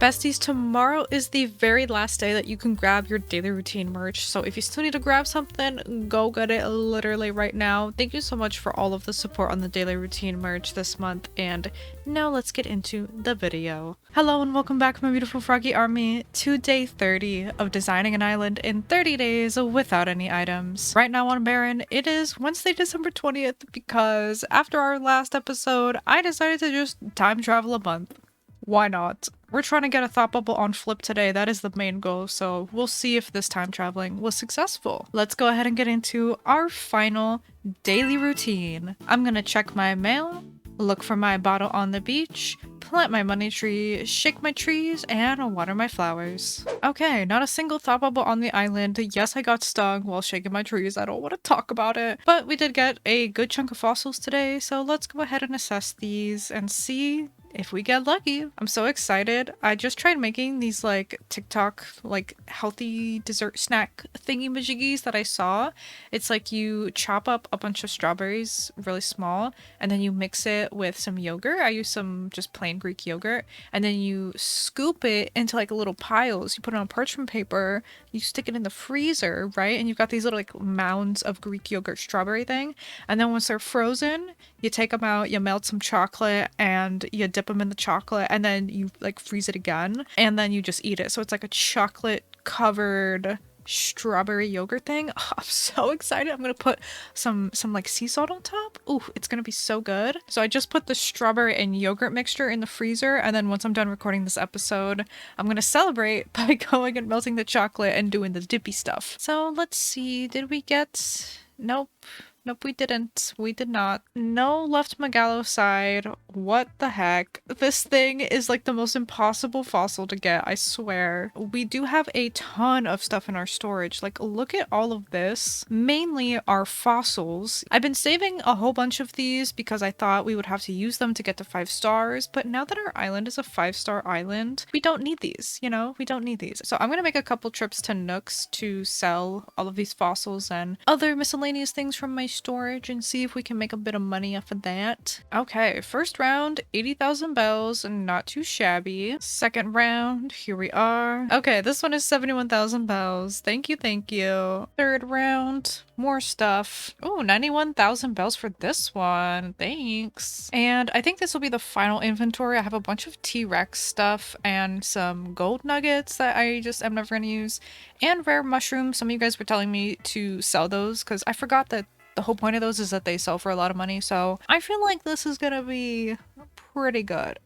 Besties, tomorrow is the very last day that you can grab your daily routine merch. So if you still need to grab something, go get it literally right now. Thank you so much for all of the support on the daily routine merch this month. And now let's get into the video. Hello and welcome back, my beautiful froggy army, to day 30 of designing an island in 30 days without any items. Right now on Baron, it is Wednesday, December 20th, because after our last episode, I decided to just time travel a month. Why not? We're trying to get a thought bubble on Flip today. That is the main goal, so we'll see if this time traveling was successful. Let's go ahead and get into our final daily routine. I'm gonna check my mail, look for my bottle on the beach, plant my money tree, shake my trees, and water my flowers. Okay, not a single thought bubble on the island. Yes, I got stung while shaking my trees. I don't want to talk about it. But we did get a good chunk of fossils today, so let's go ahead and assess these and see if we get lucky. I'm so excited. I just tried making these like TikTok like healthy dessert snack thingy majiggies that I saw. It's like you chop up a bunch of strawberries really small and then you mix it with some yogurt. I use some just plain Greek yogurt, and then you scoop it into like little piles. You put it on parchment paper, you stick it in the freezer, right? And you've got these little like mounds of Greek yogurt strawberry thing. And then once they're frozen, you take them out, you melt some chocolate, and you dip them in the chocolate, and then you like freeze it again, and then you just eat it. So it's like a chocolate covered strawberry yogurt thing. Oh, I'm so excited. I'm gonna put some like sea salt on top. Ooh, it's gonna be so good. So I just put the strawberry and yogurt mixture in the freezer, and then once I'm done recording this episode, I'm gonna celebrate by going and melting the chocolate and doing the dippy stuff. So let's see, did we get... Nope, we didn't. We did not. No left Megalo side. What the heck? This thing is like the most impossible fossil to get, I swear. We do have a ton of stuff in our storage. Like, look at all of this. Mainly our fossils. I've been saving a whole bunch of these because I thought we would have to use them to get to 5 stars, but now that our island is a 5-star island, we don't need these, you know? We don't need these. So I'm gonna make a couple trips to Nooks to sell all of these fossils and other miscellaneous things from my storage and see if we can make a bit of money off of that. Okay, first round, 80,000 bells, not too shabby. Second round, here we are. Okay, this one is 71,000 bells. Thank you, thank you. Third round, more stuff. Oh, 91,000 bells for this one. Thanks. And I think this will be the final inventory. I have a bunch of T-Rex stuff and some gold nuggets that I just am never gonna use, and rare mushrooms. Some of you guys were telling me to sell those because I forgot that the whole point of those is that they sell for a lot of money, so I feel like this is gonna be pretty good.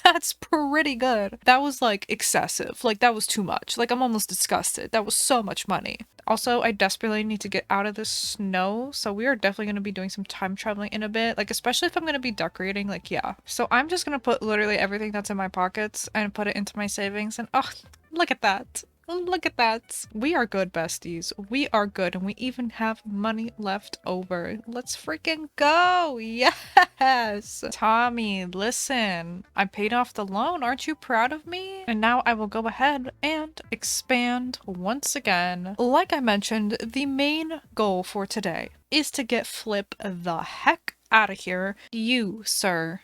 That's pretty good. That was like excessive. Like that was too much. Like I'm almost disgusted. That was so much money. Also, I desperately need to get out of the snow, so we are definitely going to be doing some time traveling in a bit, like especially if I'm going to be decorating, like yeah. So I'm just going to put literally everything that's in my pockets and put it into my savings, and oh, look at that. Look at that. We are good, besties. We are good, and we even have money left over. Let's freaking go. Yes. Tommy, listen. I paid off the loan. Aren't you proud of me? And now I will go ahead and expand once again. Like I mentioned, the main goal for today is to get Flip the heck out of here. You, sir.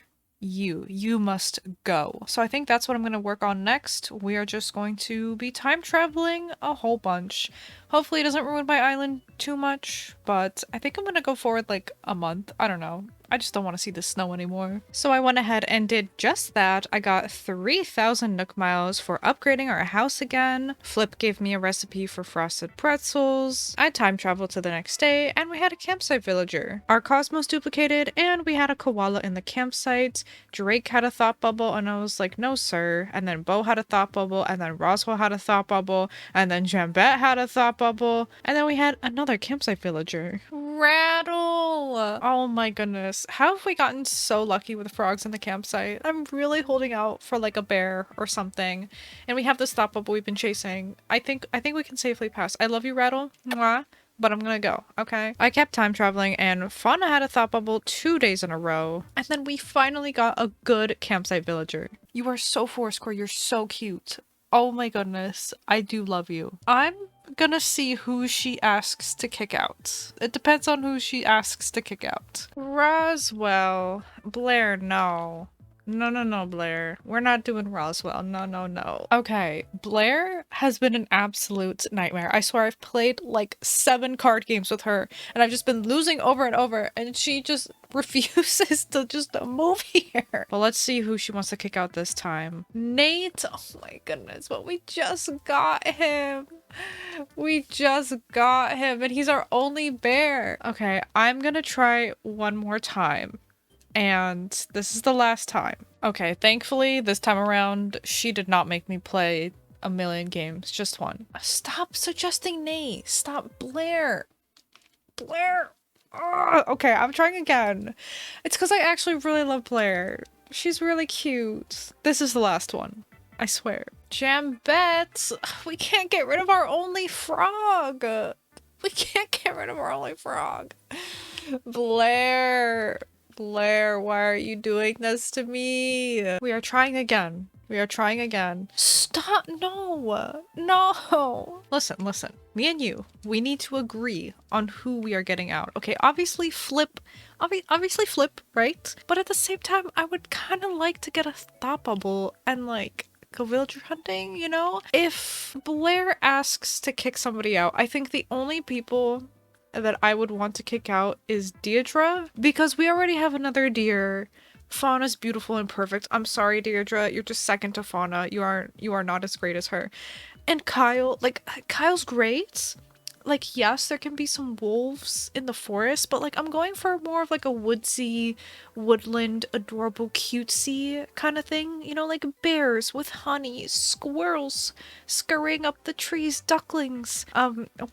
You must go. So I think that's what I'm going to work on next. We are just going to be time traveling a whole bunch. Hopefully it doesn't ruin my island too much, but I think I'm going to go forward like a month. I don't know. I just don't want to see the snow anymore. So I went ahead and did just that. I got 3,000 Nook miles for upgrading our house again. Flip gave me a recipe for frosted pretzels. I time traveled to the next day, and we had a campsite villager. Our cosmos duplicated, and we had a koala in the campsite. Drake had a thought bubble, and I was like, no sir. And then Bo had a thought bubble, and then Roswell had a thought bubble, and then Jambette had a thought bubble, and then we had another campsite villager. Rattle! Oh my goodness. How have we gotten so lucky with frogs in the campsite? I'm really holding out for like a bear or something. And we have this thought bubble we've been chasing. I think we can safely pass. I love you, Rattle. Mwah. But I'm gonna go, okay? I kept time traveling, and Fauna had a thought bubble 2 days in a row. And then we finally got a good campsite villager. You are so Foursquare. You're so cute. Oh my goodness. I do love you. I'm gonna see who she asks to kick out. It depends on who she asks to kick out. Roswell. Blair, no. No, no, no, Blair. We're not doing Roswell. No, no, no. Okay, Blair has been an absolute nightmare. I swear I've played like 7 card games with her and I've just been losing over and over and she just refuses to just move here. But let's see who she wants to kick out this time. Nate! Oh my goodness, but we just got him. We just got him and he's our only bear. Okay, I'm gonna try one more time. And this is the last time. Okay, thankfully, this time around, she did not make me play a million games, just one. Stop suggesting Nate. Stop, Blair. Blair. Ugh. Okay, I'm trying again. It's because I actually really love Blair. She's really cute. This is the last one. I swear. Jambette. We can't get rid of our only frog. We can't get rid of our only frog. Blair. Blair, why are you doing this to me? We are trying again. We are trying again. Stop! No! No! Listen. Me and you, we need to agree on who we are getting out. Okay, obviously Flip, obviously Flip, right? But at the same time, I would kind of like to get a thought bubble and like go villager hunting, you know? If Blair asks to kick somebody out, I think the only people that I would want to kick out is Deirdre, because we already have another deer. Fauna's beautiful and perfect. I'm sorry, Deirdre, you're just second to Fauna. You are not as great as her. And Kyle, like, Kyle's great. Like, yes, there can be some wolves in the forest, but like I'm going for more of like a woodsy, woodland, adorable, cutesy kind of thing. You know, like bears with honey, squirrels scurrying up the trees, ducklings.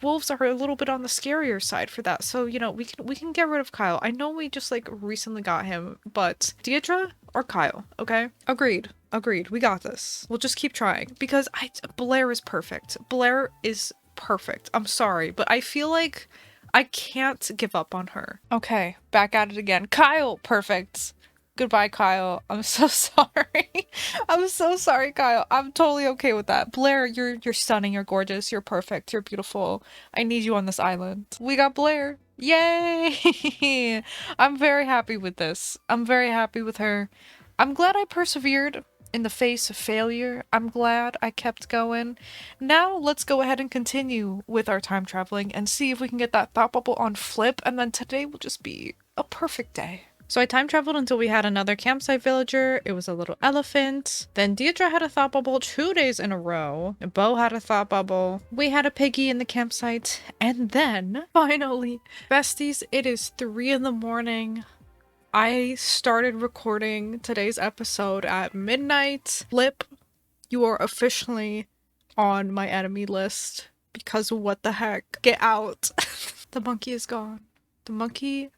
Wolves are a little bit on the scarier side for that. So, you know, we can get rid of Kyle. I know we just like recently got him, but Deirdre or Kyle, okay? Agreed. Agreed. We got this. We'll just keep trying because Blair is perfect. Blair is perfect. I'm sorry, but I feel like I can't give up on her. Okay, back at it again. Kyle, perfect. Goodbye, Kyle. I'm so sorry. I'm so sorry, Kyle. I'm totally okay with that. Blair, you're stunning. You're gorgeous. You're perfect. You're beautiful. I need you on this island. We got Blair. Yay! I'm very happy with this. I'm very happy with her. I'm glad I persevered in the face of failure. I'm glad I kept going. Now let's go ahead and continue with our time traveling and see if we can get that thought bubble on Flip, and then today will just be a perfect day. So I time traveled until we had another campsite villager. It was a little elephant. Then Deirdre had a thought bubble 2 days in a row. Bo had a thought bubble. We had a piggy in the campsite. And then, finally, besties, it is 3 in the morning. I started recording today's episode at midnight. Flip, you are officially on my enemy list because what the heck? Get out. The monkey is gone. The monkey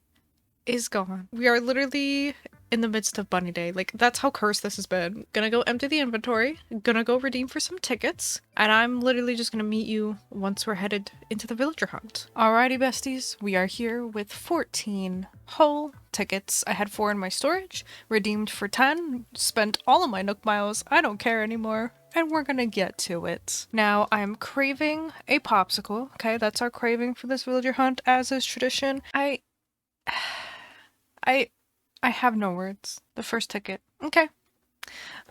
is gone. We are literally in the midst of bunny day. Like, that's how cursed this has been. Gonna go empty the inventory, gonna go redeem for some tickets, and I'm literally just gonna meet you once we're headed into the villager hunt. Alrighty, besties, we are here with 14 whole tickets. I had 4 in my storage, redeemed for 10, spent all of my Nook miles. I don't care anymore. And we're gonna get to it. Now, I'm craving a popsicle. Okay, that's our craving for this villager hunt, as is tradition. I have no words. The first ticket. Okay.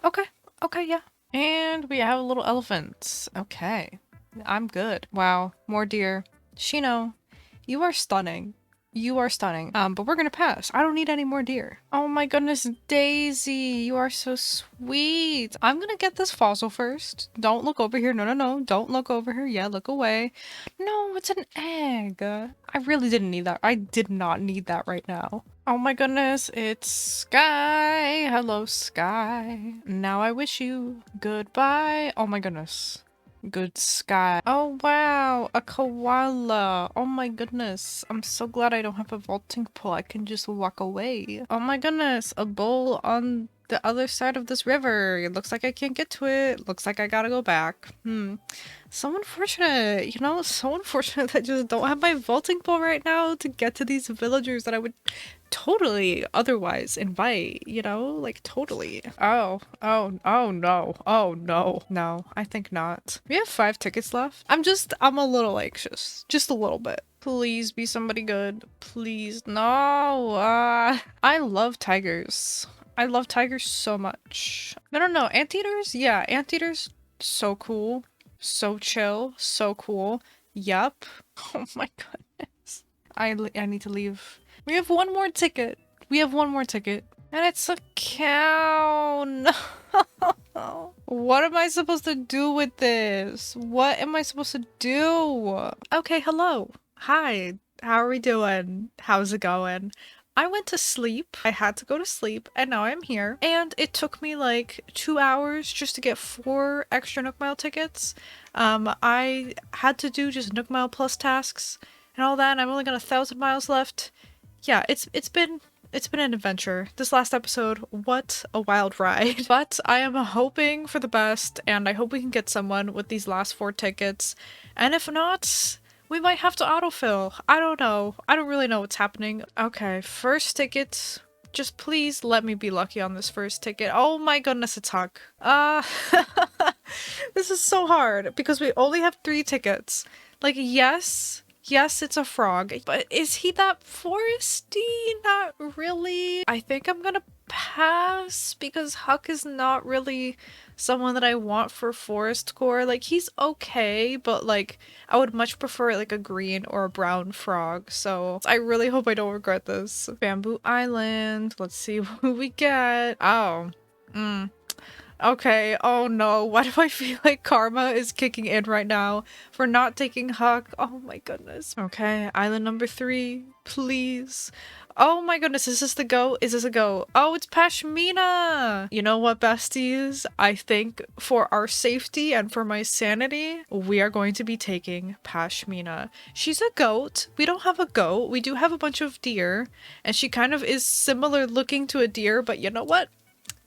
Okay, yeah. And we have a little elephant. Okay. I'm good. Wow. More deer. Shino, you are stunning. You are stunning. But we're gonna pass. I don't need any more deer. Oh my goodness, Daisy, you are so sweet. I'm gonna get this fossil first. Don't look over here. No. Don't look over here. Yeah, look away. No, it's an egg. I really didn't need that. I did not need that right now. Oh my goodness, it's Sky. Hello, Sky. Now I wish you goodbye. Oh my goodness. Good Sky. Oh wow, a koala. Oh my goodness. I'm so glad I don't have a vaulting pole. I can just walk away. Oh my goodness, a bowl on the other side of this river. It looks like I can't get to it. Looks like I gotta go back. So unfortunate, you know, so unfortunate that I just don't have my vaulting pole right now to get to these villagers that I would totally otherwise invite, you know, like totally. Oh no. No, I think not. We have 5 tickets left. I'm a little anxious, just a little bit. Please be somebody good. Please, no. I love tigers. I love tigers so much. No. Anteaters? Yeah, anteaters. So cool. So chill. So cool. Yup. Oh my goodness. I need to leave. We have one more ticket. We have one more ticket. And it's a cow. No. What am I supposed to do with this? What am I supposed to do? Okay, hello. Hi. How are we doing? How's it going? I went to sleep. I had to go to sleep, and now I'm here. And it took me like 2 hours just to get 4 extra Nook Mile tickets. I had to do just Nook Mile Plus tasks and all that, and I've only got 1,000 miles left. Yeah, it's been an adventure. This last episode, what a wild ride. But I am hoping for the best, and I hope we can get someone with these last 4 tickets. And if not, we might have to autofill. I don't know. I don't really know what's happening. Okay, first ticket. Just please let me be lucky on this first ticket. Oh my goodness, it's Huck. This is so hard because we only have 3 tickets. Like, yes, it's a frog, but is he that foresty? Not really. I think I'm gonna pass because Huck is not really someone that I want for forest core. Like, he's okay, but like I would much prefer like a green or a brown frog. So I really hope I don't regret this. Bamboo Island. Let's see who we get. Oh. Okay, oh no, why do I feel like karma is kicking in right now for not taking Huck? Oh my goodness. Okay, island number 3, please. Oh my goodness, is this the go? Is this a go? Oh, it's Pashmina! You know what, besties? I think for our safety and for my sanity, we are going to be taking Pashmina. She's a goat. We don't have a goat. We do have a bunch of deer, and she kind of is similar looking to a deer, but you know what?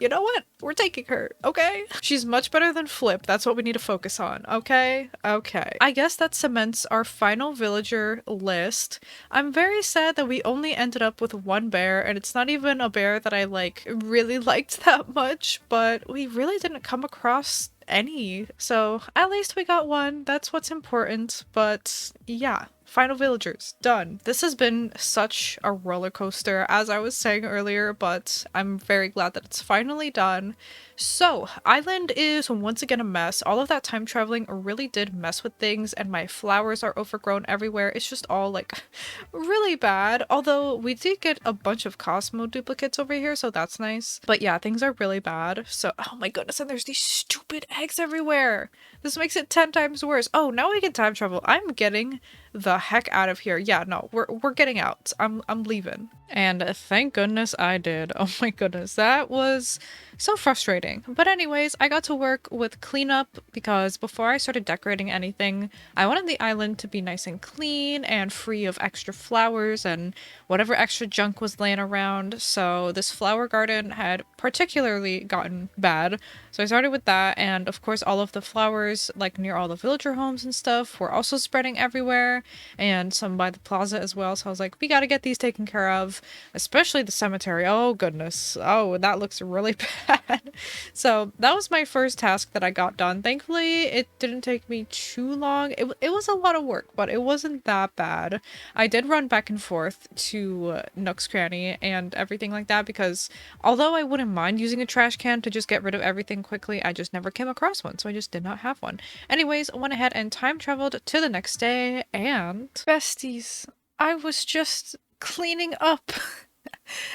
You know what? We're taking her, okay? She's much better than Flip. That's what we need to focus on, okay? Okay. I guess that cements our final villager list. I'm very sad that we only ended up with 1 bear, and it's not even a bear that I, like, really liked that much, but we really didn't come across any. So at least we got 1. That's what's important, but yeah. Final villagers, done. This has been such a roller coaster, as I was saying earlier, but I'm very glad that it's finally done. So, island is once again a mess. All of that time traveling really did mess with things, and my flowers are overgrown everywhere. It's just all like really bad. Although we did get a bunch of Cosmo duplicates over here, so that's nice. But yeah, things are really bad. So, oh my goodness, and there's these stupid eggs everywhere. This makes it 10 times worse. Oh, now we can time travel. I'm getting the heck out of here. Yeah, no, we're getting out. I'm leaving. And thank goodness I did. Oh my goodness, that was so frustrating. But anyways, I got to work with cleanup because before I started decorating anything, I wanted the island to be nice and clean and free of extra flowers and whatever extra junk was laying around. So this flower garden had particularly gotten bad. So I started with that, and of course all of the flowers like near all the villager homes and stuff were also spreading everywhere, and some by the plaza as well. So I was like, we gotta get these taken care of, especially the cemetery. Oh goodness. Oh, that looks really bad. So that was my first task that I got done. Thankfully, it didn't take me too long. It was a lot of work, but it wasn't that bad. I did run back and forth to Nook's Cranny and everything like that because although I wouldn't mind using a trash can to just get rid of everything quickly, I just never came across one, so I just did not have one. Anyways, I went ahead and time traveled to the next day, and besties, I was just cleaning up.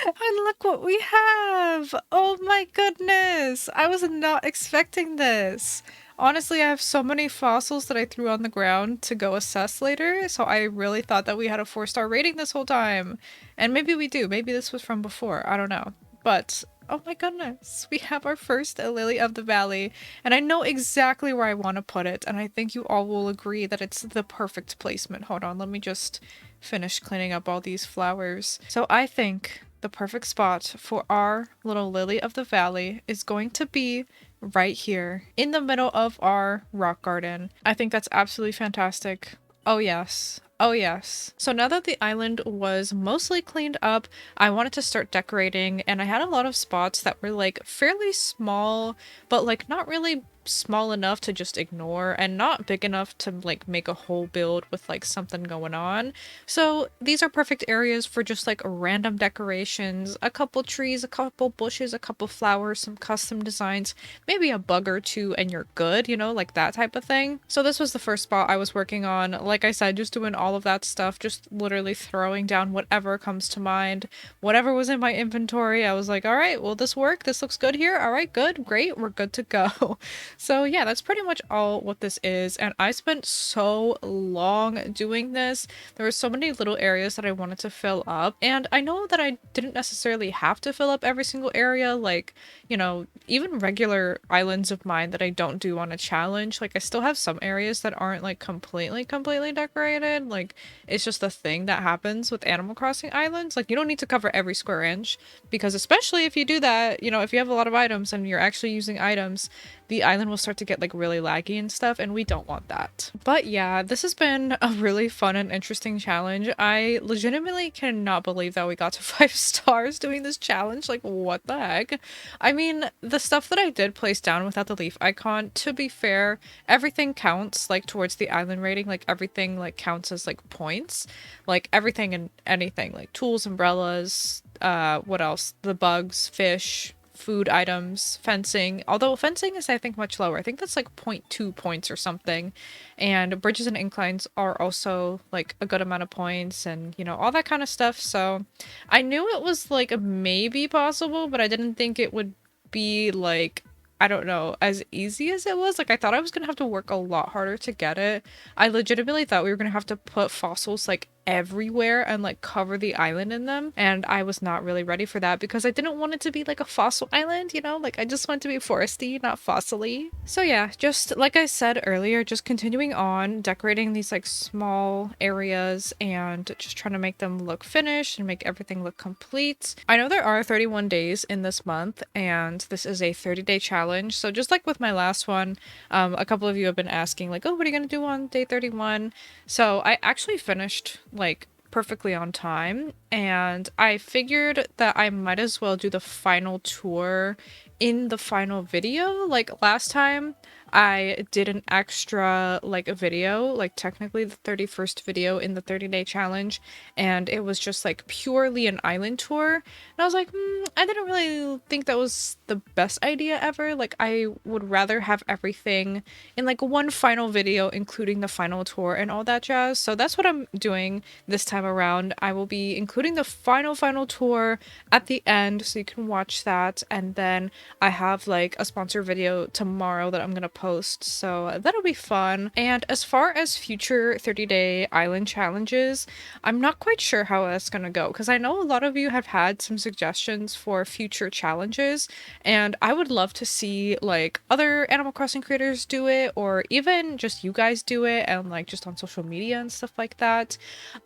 And look what we have! Oh my goodness! I was not expecting this. Honestly, I have so many fossils that I threw on the ground to go assess later, so I really thought that we had a 4-star rating this whole time. And maybe we do. Maybe this was from before. I don't know. But oh my goodness, we have our first Lily of the Valley, and I know exactly where I want to put it, and I think you all will agree that it's the perfect placement. Hold on, let me just finish cleaning up all these flowers. So I think the perfect spot for our little Lily of the Valley is going to be right here in the middle of our rock garden. I think that's absolutely fantastic. Oh yes. Oh yes. So now that the island was mostly cleaned up, I wanted to start decorating, and I had a lot of spots that were like fairly small, but like not really small enough to just ignore and not big enough to like make a whole build with like something going on. So these are perfect areas for just like random decorations, a couple trees, a couple bushes, a couple flowers, some custom designs, maybe a bug or two and you're good, you know, like that type of thing. So this was the first spot I was working on. Like I said, just doing all of that stuff, just literally throwing down whatever comes to mind, whatever was in my inventory. I was like, all right, will this work? This looks good here. All right, good, great, we're good to go. So yeah, that's pretty much all what this is. And I spent so long doing this. There were so many little areas that I wanted to fill up. And I know that I didn't necessarily have to fill up every single area. Like, you know, even regular islands of mine that I don't do on a challenge, like I still have some areas that aren't like completely decorated. Like it's just the thing that happens with Animal Crossing islands. Like you don't need to cover every square inch, because especially if you do that, you know, if you have a lot of items and you're actually using items, the island will start to get like really laggy and stuff, and we don't want that. But yeah, this has been a really fun and interesting challenge. I legitimately cannot believe that we got to 5 stars doing this challenge. Like what the heck? I mean, the stuff that I did place down without the leaf icon, to be fair, everything counts like towards the island rating. Like everything like counts as like points, like everything and anything, like tools, umbrellas, what else, the bugs, fish, food items, fencing, although fencing is I think much lower. I think that's like zero point 0.2 points or something, and bridges and inclines are also like a good amount of points, and you know, all that kind of stuff. So I knew it was like a maybe possible, but I didn't think it would be like, I don't know, as easy as it was. Like I thought I was gonna have to work a lot harder to get it. I legitimately thought we were gonna have to put fossils like everywhere and like cover the island in them, and I was not really ready for that because I didn't want it to be like a fossil island, you know, like I just want it to be foresty, not fossily. So yeah, just like I said earlier, just continuing on decorating these like small areas and just trying to make them look finished and make everything look complete. I know there are 31 days in this month, and this is a 30-day challenge, so just like with my last one, a couple of you have been asking like, oh, what are you gonna do on day 31? So I actually finished like perfectly on time, and I figured that I might as well do the final tour in the final video. Like last time I did an extra like a video, like technically the 31st video in the 30-day challenge, and it was just like purely an island tour, and I was like, I didn't really think that was the best idea ever. Like I would rather have everything in like one final video, including the final tour and all that jazz. So that's what I'm doing this time around. I will be including the final tour at the end, so you can watch that, and then I have like a sponsor video tomorrow that I'm gonna post, so that'll be fun. And as far as future 30-day island challenges, I'm not quite sure how that's gonna go, because I know a lot of you have had some suggestions for future challenges, and I would love to see like other Animal Crossing creators do it, or even just you guys do it, and like just on social media and stuff like that.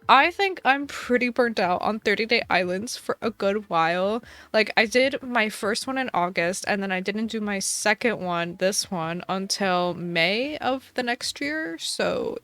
I think I'm pretty burnt out on 30-day islands for a good while. Like I did my first one in August, and then I didn't do my second one, this one, until May of the next year. So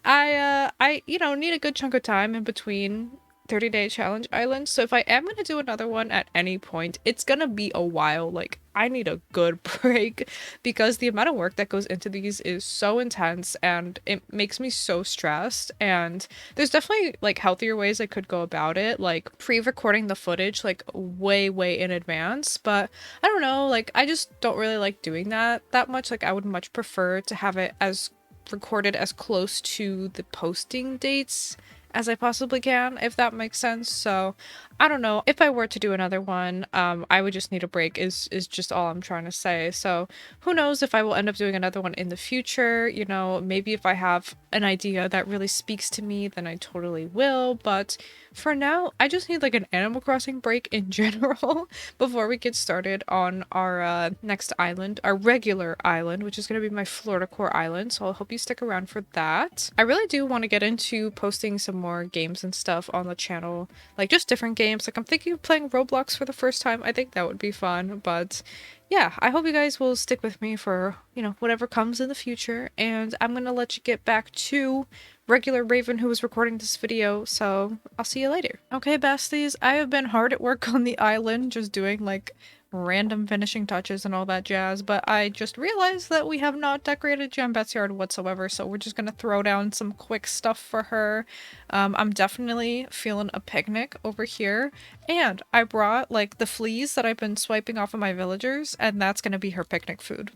I you know, need a good chunk of time in between 30-day challenge islands. So if I am going to do another one at any point, it's going to be a while. Like I need a good break, because the amount of work that goes into these is so intense and it makes me so stressed. And there's definitely like healthier ways I could go about it, like pre-recording the footage like way in advance, but I don't know, like I just don't really like doing that much. Like I would much prefer to have it as recorded as close to the posting dates as I possibly can, if that makes sense. So I don't know, if I were to do another one, I would just need a break is just all I'm trying to say. So who knows if I will end up doing another one in the future. You know, maybe if I have an idea that really speaks to me, then I totally will. But for now, I just need like an Animal Crossing break in general before we get started on our next island, our regular island, which is going to be my Florida Core island. So I'll hope you stick around for that. I really do want to get into posting some more games and stuff on the channel, like just different games. Like I'm thinking of playing Roblox for the first time. I think that would be fun. But yeah, I hope you guys will stick with me for, you know, whatever comes in the future, and I'm gonna let you get back to regular Raven, who was recording this video, so I'll see you later. Okay, besties, I have been hard at work on the island, just doing like random finishing touches and all that jazz, but I just realized that we have not decorated Jambette's yard whatsoever, so we're just gonna throw down some quick stuff for her. I'm definitely feeling a picnic over here, and I brought like the fleas that I've been swiping off of my villagers, and that's gonna be her picnic food.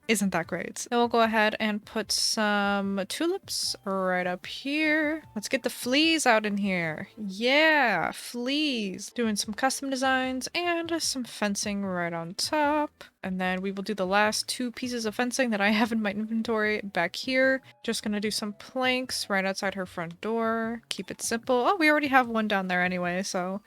Isn't that great? Then we'll go ahead and put some tulips right up here. Let's get the fleas out in here. Yeah, fleas. Doing some custom designs and some fencing right on top. And then we will do the last 2 pieces of fencing that I have in my inventory back here. Just gonna do some planks right outside her front door. Keep it simple. Oh, we already have one down there anyway, so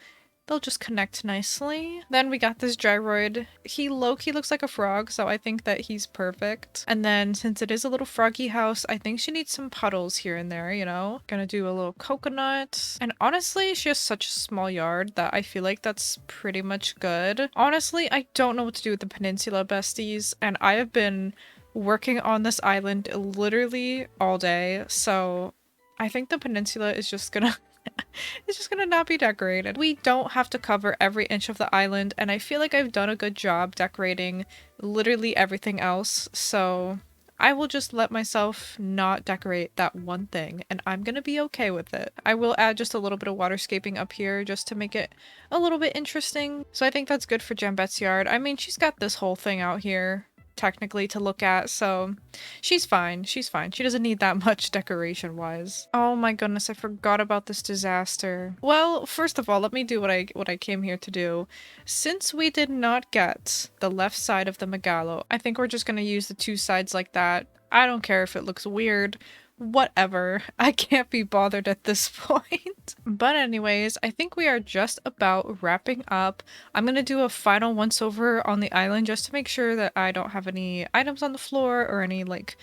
they'll just connect nicely. Then we got this gyroid. He low-key looks like a frog, so I think that he's perfect. And then since it is a little froggy house, I think she needs some puddles here and there, you know? Gonna do a little coconut. And honestly, she has such a small yard that I feel like that's pretty much good. Honestly, I don't know what to do with the peninsula, besties, and I have been working on this island literally all day, so I think the peninsula is just gonna it's just gonna not be decorated. We don't have to cover every inch of the island, and I feel like I've done a good job decorating literally everything else, so I will just let myself not decorate that one thing, and I'm gonna be okay with it. I will add just a little bit of waterscaping up here just to make it a little bit interesting. So I think that's good for Jambette's yard. I mean, she's got this whole thing out here technically to look at, so she's fine. She's fine. She doesn't need that much decoration wise. Oh my goodness, I forgot about this disaster. Well, first of all, let me do what I came here to do. Since we did not get the left side of the megalo, I think we're just gonna use the 2 sides like that. I don't care if it looks weird. Whatever. I can't be bothered at this point. But anyways, I think we are just about wrapping up. I'm gonna do a final once over on the island just to make sure that I don't have any items on the floor or any like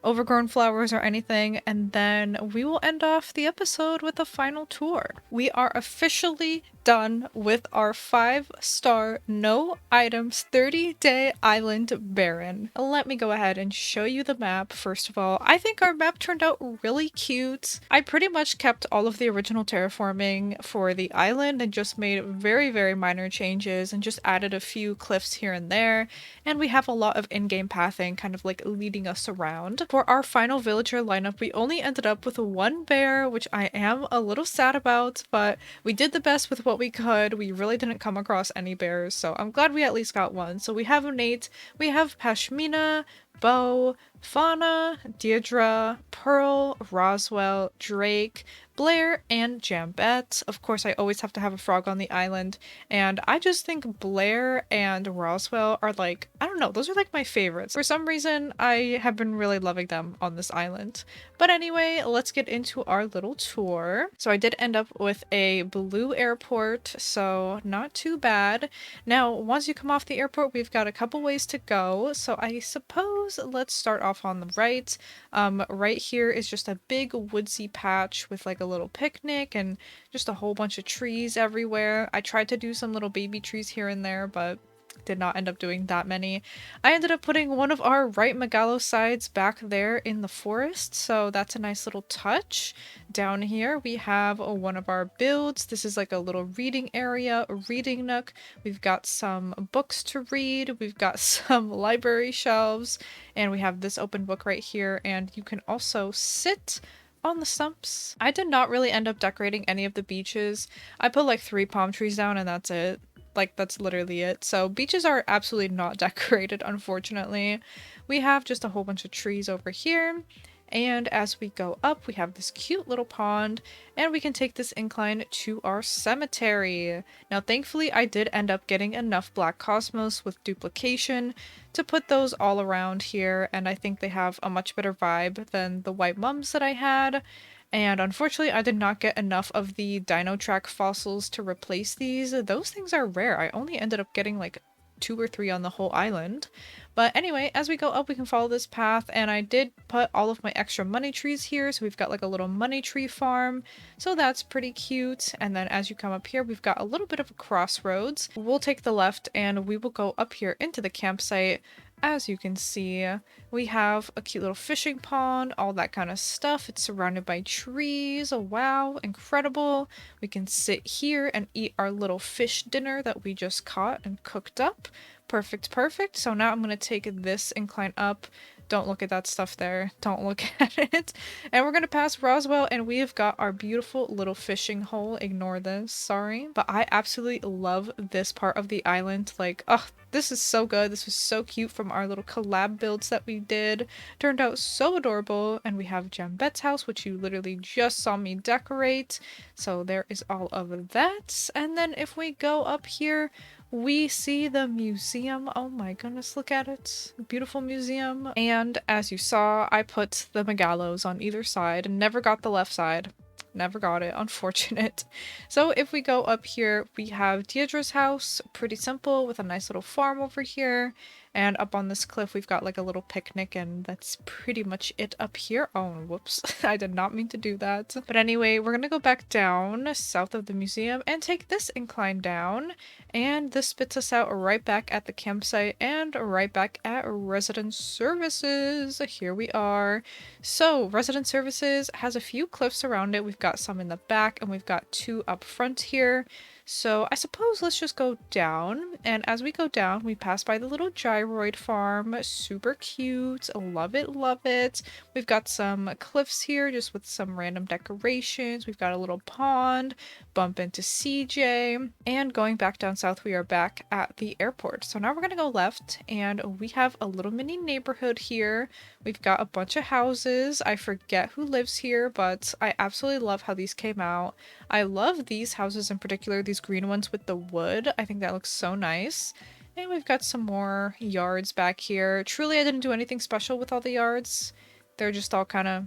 overgrown flowers or anything, and then we will end off the episode with a final tour. We are officially done with our 5-star no items 30-day island barren. Let me go ahead and show you the map. First of all, I think our map turned out really cute. I pretty much kept all of the original terraforming for the island and just made very minor changes and just added a few cliffs here and there, and we have a lot of in-game pathing kind of like leading us around. For our final villager lineup, we only ended up with 1 bear, which I am a little sad about, but we did the best with what we could. We really didn't come across any bears, so I'm glad we at least got 1. So we have Nate, we have Pashmina, Bo, Fauna, Deirdre, Pearl, Roswell, Drake, Blair, and Jambette. Of course, I always have to have a frog on the island, and I just think Blair and Roswell are like, I don't know, those are like my favorites. For some reason, I have been really loving them on this island. But anyway, let's get into our little tour. So I did end up with a blue airport, so not too bad. Now, once you come off the airport, we've got a couple ways to go. So I suppose let's start off on the right. Right here is just a big woodsy patch with like a little picnic and just a whole bunch of trees everywhere. I tried to do some little baby trees here and there, but did not end up doing that many. I ended up putting one of our right megalo sides back there in the forest, so that's a nice little touch. Down here we have one of our builds. This is like a little reading area, a reading nook. We've got some books to read, we've got some library shelves, and we have this open book right here, and you can also sit on the stumps. I did not really end up decorating any of the beaches. I put like 3 palm trees down and that's it. Like, that's literally it. So beaches are absolutely not decorated, unfortunately. We have just a whole bunch of trees over here. And as we go up, we have this cute little pond, and we can take this incline to our cemetery. Now, thankfully, I did end up getting enough black cosmos with duplication to put those all around here, and I think they have a much better vibe than the white mums that I had. And unfortunately, I did not get enough of the dino track fossils to replace these. Those things are rare. I only ended up getting like 2 or 3 on the whole island. But anyway, as we go up, we can follow this path, and I did put all of my extra money trees here, so we've got like a little money tree farm, so that's pretty cute. And then as you come up here, we've got a little bit of a crossroads. We'll take the left and we will go up here into the campsite. As you can see, we have a cute little fishing pond, all that kind of stuff. It's surrounded by trees. Oh, wow, incredible. We can sit here and eat our little fish dinner that we just caught and cooked up. Perfect, perfect. So now I'm going to take this incline up. Don't look at that stuff there. Don't look at it. And we're going to pass Roswell, and we have got our beautiful little fishing hole. Ignore this, sorry. But I absolutely love this part of the island. Like, oh, this is so good. This was so cute from our little collab builds that we did. Turned out so adorable. And we have Jambette's house, which you literally just saw me decorate. So there is all of that. And then if we go up here, we see the museum. Oh my goodness, look at it. Beautiful museum. And as you saw, I put the megalos on either side and never got the left side. Never got it, unfortunate. So if we go up here, we have Deirdre's house, pretty simple, with a nice little farm over here. And up on this cliff, we've got like a little picnic, and that's pretty much it up here. Oh, whoops. I did not mean to do that. But anyway, we're gonna go back down south of the museum and take this incline down. And this spits us out right back at the campsite and right back at resident services. Here we are. So resident services has a few cliffs around it. We've got some in the back and we've got two up front here. So I suppose let's just go down, and as we go down, we pass by the little gyroid farm. Super cute. Love it, love it. We've got some cliffs here just with some random decorations. We've got a little pond, bump into CJ, and going back down south, we are back at the airport. So now we're gonna go left, and we have a little mini neighborhood here. We've got a bunch of houses. I forget who lives here, but I absolutely love how these came out. I love these houses in particular, these green ones with the wood. I think that looks so nice. And we've got some more yards back here. Truly, I didn't do anything special with all the yards. They're just all kind of,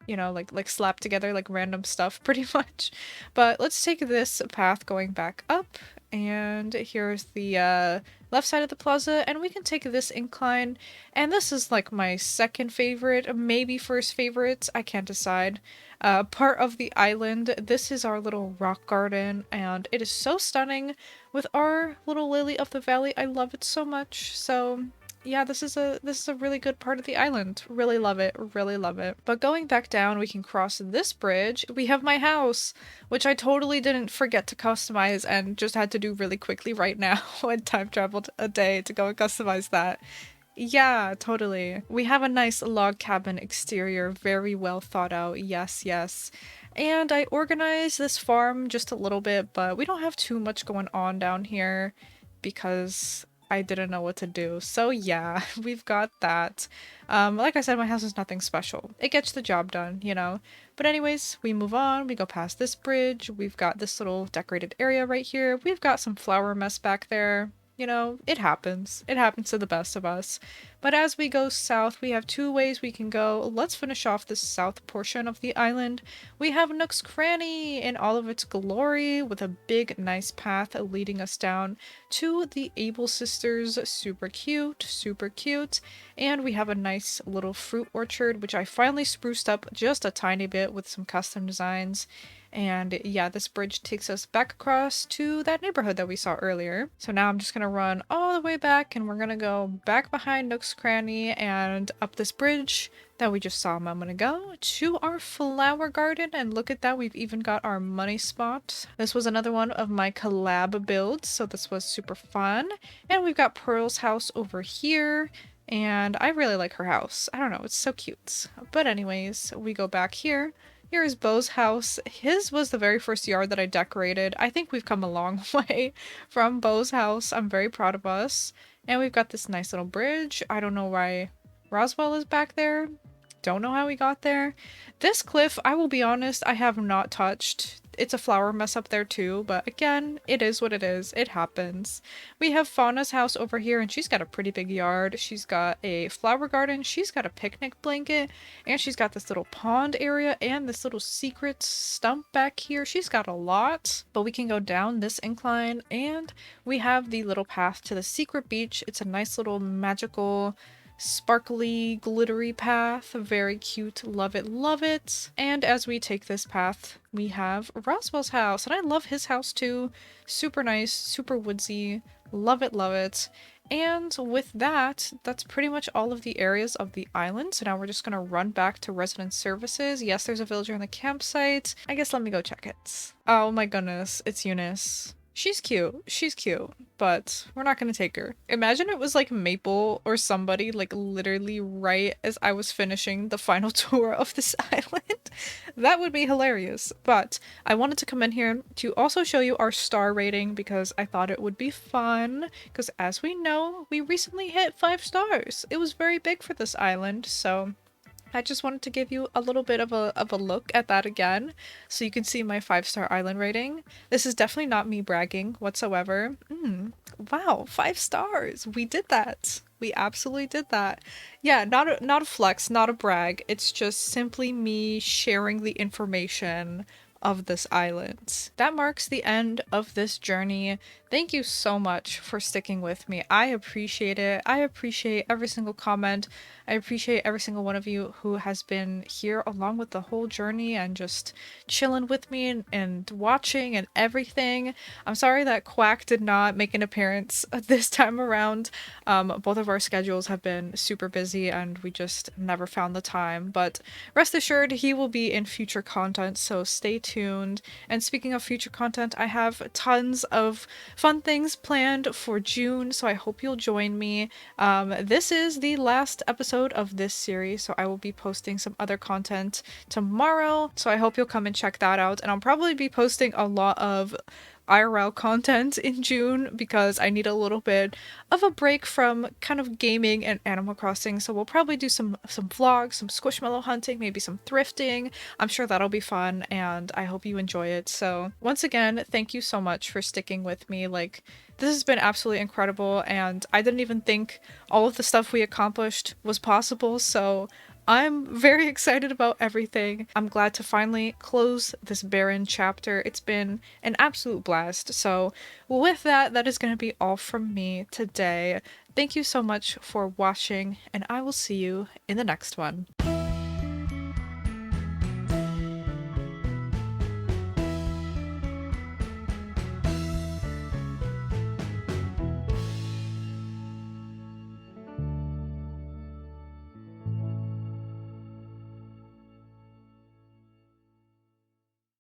you know, like slapped together, like random stuff pretty much. But let's take this path going back up, and here's the left side of the plaza, and we can take this incline, and this is like my second favorite, maybe first favorite, I can't decide, part of the island. This is our little rock garden, and it is so stunning with our little lily of the valley. I love it so much. So yeah, this is a really good part of the island. Really love it. Really love it. But going back down, we can cross this bridge. We have my house, which I totally didn't forget to customize and just had to do really quickly right now and time traveled a day to go and customize that. Yeah, totally. We have a nice log cabin exterior, very well thought out. Yes, yes. And I organized this farm just a little bit, but we don't have too much going on down here because I didn't know what to do. So yeah, we've got that. Like I said, my house is nothing special. It gets the job done, you know. But anyways, we move on. We go past this bridge. We've got this little decorated area right here. We've got some flower mess back there. You know, it happens. It happens to the best of us. But as we go south, we have two ways we can go. Let's finish off this south portion of the island. We have Nook's Cranny in all of its glory with a big, nice path leading us down to the Able Sisters. Super cute, super cute. And we have a nice little fruit orchard, which I finally spruced up just a tiny bit with some custom designs. And yeah, this bridge takes us back across to that neighborhood that we saw earlier. So now I'm just gonna run all the way back, and we're gonna go back behind Nook's Cranny and up this bridge that we just saw a moment ago to our flower garden. And look at that, we've even got our money spot. This was another one of my collab builds, so this was super fun. And we've got Pearl's house over here. And I really like her house. I don't know, it's so cute. But anyways, we go back here. Here is Beau's house. His was the very first yard that I decorated. I think we've come a long way from Beau's house. I'm very proud of us. And we've got this nice little bridge. I don't know why Roswell is back there. Don't know how we got there. This cliff, I will be honest, I have not touched. It's a flower mess up there too, but again, it is what it is. It happens. We have Fauna's house over here, and she's got a pretty big yard. She's got a flower garden, she's got a picnic blanket, and she's got this little pond area and this little secret stump back here. She's got a lot, but we can go down this incline, and we have the little path to the secret beach. It's a nice little magical sparkly, glittery path. Very cute. Love it, love it. And as we take this path, we have Roswell's house, and I love his house too. Super nice, super woodsy. Love it, love it. And with that, that's pretty much all of the areas of the island. So now we're just gonna run back to resident services. Yes, there's a villager on the campsite. I guess let me go check it. Oh my goodness, it's Eunice. She's cute. She's cute, but we're not gonna take her. Imagine it was like Maple or somebody, like literally right as I was finishing the final tour of this island. That would be hilarious. But I wanted to come in here to also show you our star rating because I thought it would be fun. Because as we know, we recently hit 5 stars. It was very big for this island, so I just wanted to give you a little bit of a look at that again, so you can see my 5-star island rating. This is definitely not me bragging whatsoever. Wow, 5 stars! We did that! We absolutely did that. Yeah, not a flex, not a brag. It's just simply me sharing the information of this island. That marks the end of this journey. Thank you so much for sticking with me. I appreciate it. I appreciate every single comment. I appreciate every single one of you who has been here along with the whole journey and just chilling with me and watching and everything. I'm sorry that Quack did not make an appearance this time around. Both of our schedules have been super busy and we just never found the time, but rest assured he will be in future content, so stay tuned. And speaking of future content, I have tons of fun things planned for June, so I hope you'll join me. This is the last episode of this series, so I will be posting some other content tomorrow, so I hope you'll come and check that out. And I'll probably be posting a lot of IRL content in June because I need a little bit of a break from kind of gaming and Animal Crossing. So we'll probably do some vlogs, some squishmallow hunting, maybe some thrifting. I'm sure that'll be fun and I hope you enjoy it. So once again, thank you so much for sticking with me. Like, this has been absolutely incredible and I didn't even think all of the stuff we accomplished was possible. So I'm very excited about everything. I'm glad to finally close this barren chapter. It's been an absolute blast. So with that, that is going to be all from me today. Thank you so much for watching, and I will see you in the next one.